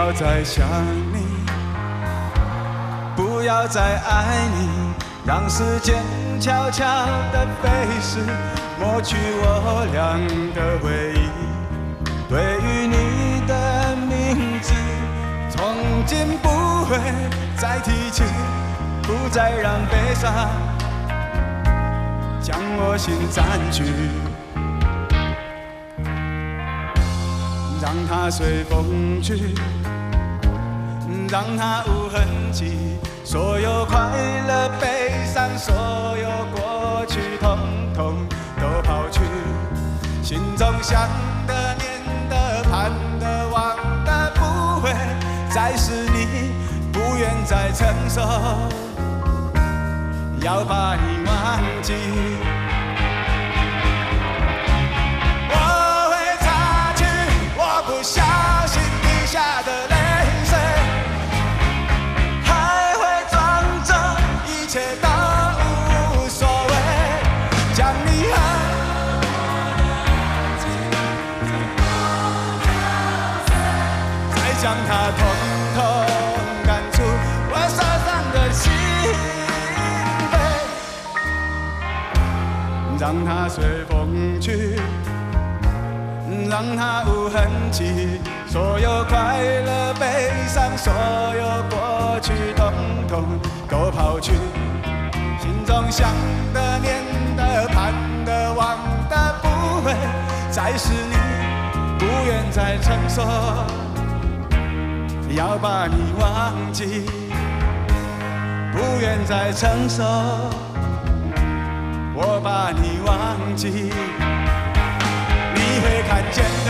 要再想你，不要再爱你，让时间悄悄地飞逝，抹去我俩的回忆。对于你的名字，从今不会再提起，不再让悲伤将我心占据，让它随风去，让它无痕迹，所有快乐悲伤，所有过去统统都抛去，心中想的念的盼的望的不会再是你，不愿再承受，要把你忘记。我会擦去我不小心滴下的泪水，还会装作一切都无所谓，将你再将它统统赶出我手上的心扉，让它随风去，让它无痕迹，所有快乐悲伤，所有过去统统都抛去，心中想的念的盼的望的不会再是你，不愿再承受，要把你忘记，不愿再承受，我把你忘记，你会看见的。